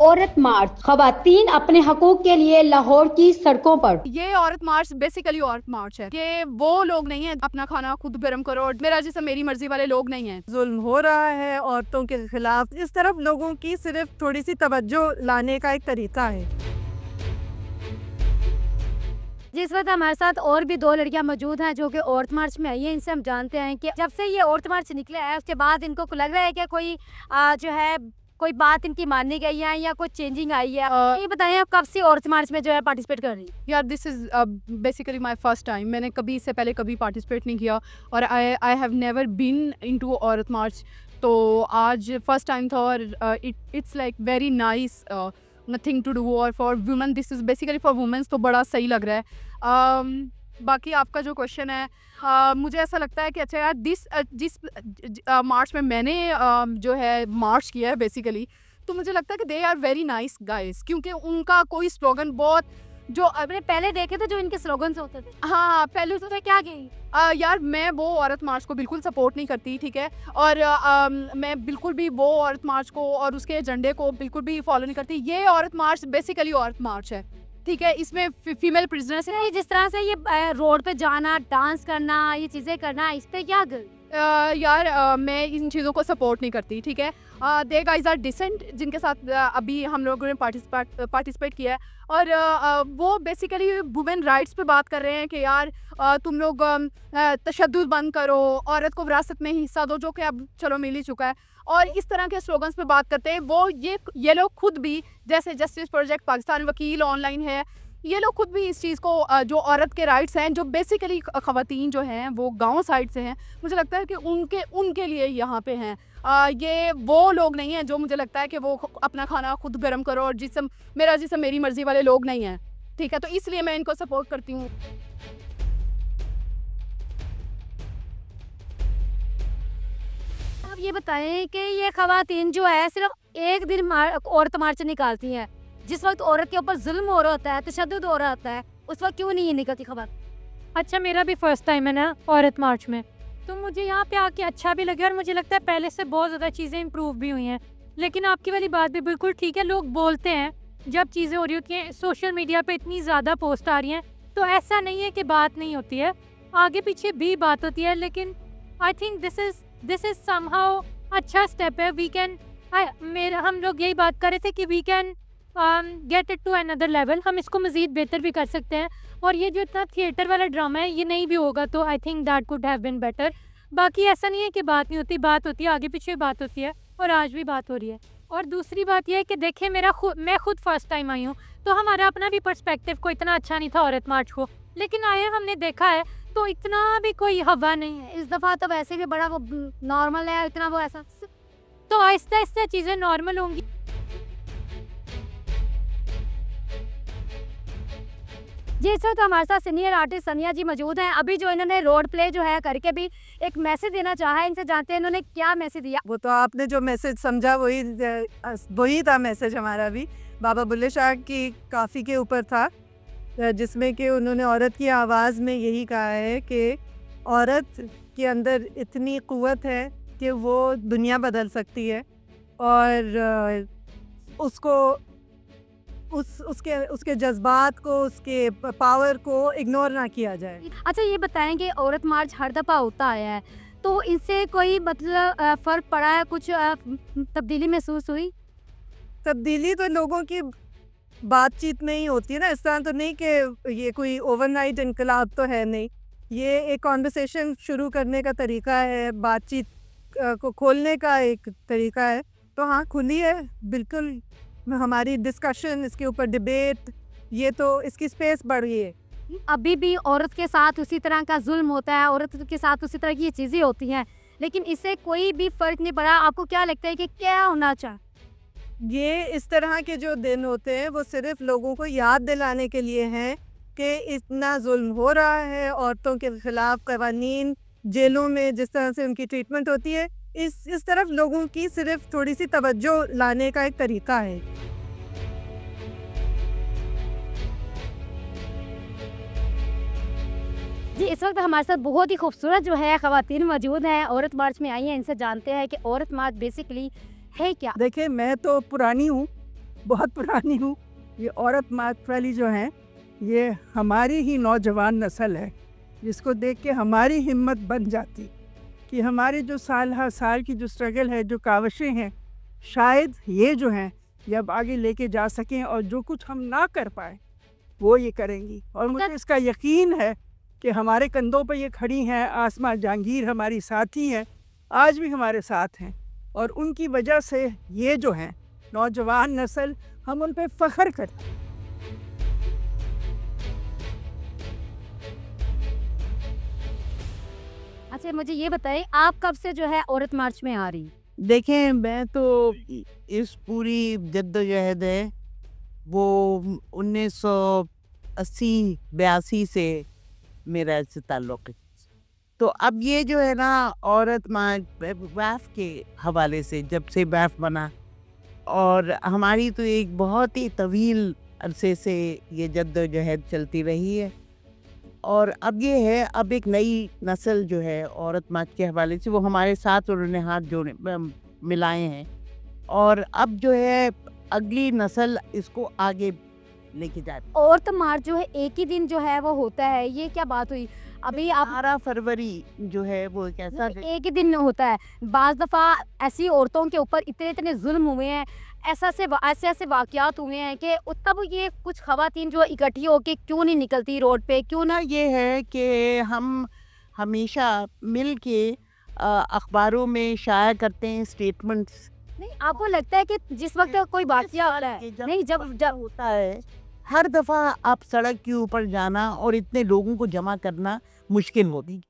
औरत मार्च, खवातीन अपने हकूक के लिए लाहौर की सड़कों पर। ये औरत मार्च बेसिकली औरत मार्च है। ये वो लोग नहीं है अपना खाना खुद गर्म करो और मेरा जैसा मेरी मर्जी वाले लोग नहीं हैं। जुल्म हो रहा है औरतों के खिलाफ, इस तरफ लोगों की सिर्फ थोड़ी सी तवज्जो लाने का एक तरीका है। जिस वक्त हमारे साथ और भी दो लड़कियां मौजूद हैं जो कि औरत मार्च में आई हैं। इनसे हम जानते हैं कि जब से ये औरत मार्च निकला है उसके बाद इनको लग रहा है कि कोई जो है कोई बात इनकी मानी गई है या कोई चेंजिंग आई है। ये बताएं आप कब से औरत मार्च में जो है पार्टिसिपेट कर रही हैं? यार this is basically my first time. मैंने कभी इससे पहले कभी पार्टिसिपेट नहीं किया और I have never been into Aurat march. तो आज फर्स्ट टाइम था और it's like very nice, nothing to do और for women, this is basically for womens, तो बड़ा सही लग रहा है। बाकी आपका जो क्वेश्चन है, मुझे ऐसा लगता है कि अच्छा यार जिस मार्च में मैंने जो है मार्च किया है बेसिकली, तो मुझे लगता है कि they are very nice guys, क्योंकि उनका कोई स्लोगन बहुत जो आपने पहले देखे थे जो इनके स्लोगन्स होते थे, हाँ पहले तो क्या की यार मैं वो औरत मार्च को बिल्कुल सपोर्ट नहीं करती, ठीक है, और मैं बिल्कुल भी वो औरत मार्च को और उसके एजेंडे को बिल्कुल भी फॉलो नहीं करती। ये औरत मार्च बेसिकली औरत मार्च है, ठीक है, इसमें फीमेल प्रिजनर्स है। जिस तरह से ये रोड पे जाना, डांस करना, ये चीजें करना, इस पे क्या यार मैं इन चीज़ों को सपोर्ट नहीं करती, ठीक है। दे गाइज आर डिसेंट जिनके साथ अभी हम लोगों ने पार्टिसिपेट किया है और वो बेसिकली वुमेन राइट्स पे बात कर रहे हैं कि यार तुम लोग तशद्दुद बंद करो, औरत को विरासत में हिस्सा दो, जो कि अब चलो मिल ही चुका है, और इस तरह के स्लोगन्स पे बात करते हैं। वो ये लोग खुद भी, जैसे जस्टिस प्रोजेक्ट पाकिस्तान, वकील ऑनलाइन है, ये लोग खुद भी इस चीज़ को जो औरत के राइट्स हैं, जो बेसिकली ख़वातीन जो हैं वो गांव साइड से हैं, मुझे लगता है कि उनके लिए यहाँ पे हैं। ये वो लोग नहीं हैं जो मुझे लगता है कि वो अपना खाना खुद गर्म करो और जिसम मेरी मर्ज़ी वाले लोग नहीं हैं, ठीक है, तो इसलिए मैं इनको सपोर्ट करती हूँ। आप ये बताएं कि ये ख़वातीन जो है सिर्फ एक दिन औरत मार्च निकालती हैं, जिस वक्त औरत के ऊपर जुल्म हो रहा होता है, तशद्दुद हो रहा होता है, उस वक्त क्यों नहीं निकलती खबर? अच्छा, मेरा भी फर्स्ट टाइम है ना औरत मार्च में, तो मुझे यहाँ पे आके अच्छा भी लगा और मुझे लगता है पहले से बहुत ज़्यादा चीज़ें इम्प्रूव भी हुई हैं। लेकिन आपकी वाली बात भी बिल्कुल ठीक है, लोग बोलते हैं जब चीज़ें हो रही होती हैं, सोशल मीडिया पे इतनी ज़्यादा पोस्ट आ रही हैं, तो ऐसा नहीं है कि बात नहीं होती है, आगे पीछे भी बात होती है। लेकिन I think this is somehow अच्छा स्टेप है। वी कैन हम लोग यही बात कर रहे थे कि we can get it to another level, हम इसको मज़ीद बेहतर भी कर सकते हैं। और ये जो इतना थिएटर वाला ड्रामा है ये नहीं भी होगा तो I think that could have been better. बाकी ऐसा नहीं है कि बात नहीं होती, बात होती है, आगे पीछे बात होती है और आज भी बात हो रही है। और दूसरी बात यह है कि देखिए मैं खुद फर्स्ट टाइम आई हूँ, तो हमारा अपना भी पर्सपेक्टिव को इतना अच्छा नहीं था औरत मार्च को, लेकिन आए हमने देखा है तो इतना भी कोई हवा नहीं है इस दफ़ा, तो वैसे भी बड़ा वो नॉर्मल है, इतना वो ऐसा, तो आहिस्ता आहिस्ता चीज़ें नॉर्मल होंगी। जी, इस वक्त हमारे साथ सीनियर आर्टिस्ट सनिया जी मौजूद हैं। अभी जो इन्होंने रोड प्ले जो है करके भी एक मैसेज देना चाहा है, इनसे जानते हैं इन्होंने क्या मैसेज दिया। वो तो आपने जो मैसेज समझा वही था मैसेज हमारा भी। बाबा बुल्ले शाह की काफ़ी के ऊपर था, जिसमें कि उन्होंने औरत की आवाज़ में यही कहा है कि औरत के अंदर इतनी क़ुव्वत है कि वो दुनिया बदल सकती है और उसको उसके जज्बात को, उसके पावर को इग्नोर ना किया जाए। अच्छा, ये बताएं कि औरत मार्च हर दफ़ा होता आया है, तो इससे कोई मतलब फ़र्क पड़ा है, कुछ तब्दीली महसूस हुई? तब्दीली तो लोगों की बातचीत में ही होती है ना, इस तरह तो नहीं कि ये कोई ओवरनाइट इनकलाब तो है नहीं। ये एक कॉन्वर्सेशन शुरू करने का तरीका है, बातचीत को खोलने का एक तरीका है। तो हाँ, खुली है बिल्कुल हमारी डिस्कशन, इसके ऊपर डिबेट, ये तो इसकी स्पेस बढ़ गई है। अभी भी औरत के साथ उसी तरह का जुल्म होता है, औरत के साथ उसी तरह की ये चीज़ें होती हैं, लेकिन इससे कोई भी फ़र्क नहीं पड़ा। आपको क्या लगता है कि क्या होना चाहिए? ये इस तरह के जो दिन होते हैं वो सिर्फ लोगों को याद दिलाने के लिए हैं कि इतना जुल्म हो रहा है, औरतों के ख़िलाफ़ क़वानीन, जेलों में जिस तरह से उनकी ट्रीटमेंट होती है, इस तरफ लोगों की सिर्फ थोड़ी सी तवज्जो लाने का एक तरीका है। जी, इस वक्त हमारे साथ बहुत ही खूबसूरत जो है ख़वातीन मौजूद हैं, औरत मार्च में आई हैं। इनसे जानते हैं कि औरत मार्च बेसिकली है क्या? देखिए, मैं तो पुरानी हूँ बहुत पुरानी हूँ। ये औरत मार्च वाली जो हैं, ये हमारी ही नौजवान नस्ल है, जिसको देख के हमारी हिम्मत बन जाती कि हमारे जो साल हर साल की जो स्ट्रगल है, जो काविशें हैं, शायद ये जो हैं ये अब आगे लेके जा सकें, और जो कुछ हम ना कर पाए वो ये करेंगी। और मुझे इसका यकीन है कि हमारे कंधों पर ये खड़ी हैं। आसमा जहांगीर हमारी साथी हैं, आज भी हमारे साथ हैं, और उनकी वजह से ये जो हैं नौजवान नस्ल, हम उन पे फ़ख्र करते हैं। अच्छा मुझे ये बताएं, आप कब से जो है औरत मार्च में आ रही? देखें, मैं तो इस पूरी जद्दोजहद है वो 1980-82 से मेरा इससे ताल्लुक़ है। तो अब ये जो है ना औरत मार्च बैफ के हवाले से, जब से बैफ बना, और हमारी तो एक बहुत ही तवील अरसे से ये जद्दोजहद चलती रही है, और अब ये है, अब एक नई नस्ल जो है औरत मार्च के हवाले से, वो हमारे साथ उन्होंने हाथ जोड़े मिलाए हैं, और अब जो है अगली नस्ल इसको आगे लेके जाती है। औरत मार्च जो है एक ही दिन जो है वो होता है, ये क्या बात हुई? अभी आप 18 फरवरी जो है वो एक ऐसा एक ही दिन होता है। बाज़ दफ़ा ऐसी औरतों के ऊपर इतने जुल्म हुए हैं, ऐसे वाक़यात हुए हैं कि तब ये कुछ ख़वातीन जो इकट्ठी होके क्यों नहीं निकलती रोड पे, क्यों ना ये है कि हम हमेशा मिल के अखबारों में शाया करते हैं स्टेटमेंट्स। नहीं, आपको लगता है कि जिस वक्त कोई वाक़या हो रहा है, नहीं जब होता है, हर दफ़ा आप सड़क के ऊपर जाना और इतने लोगों को जमा करना मुश्किल होती।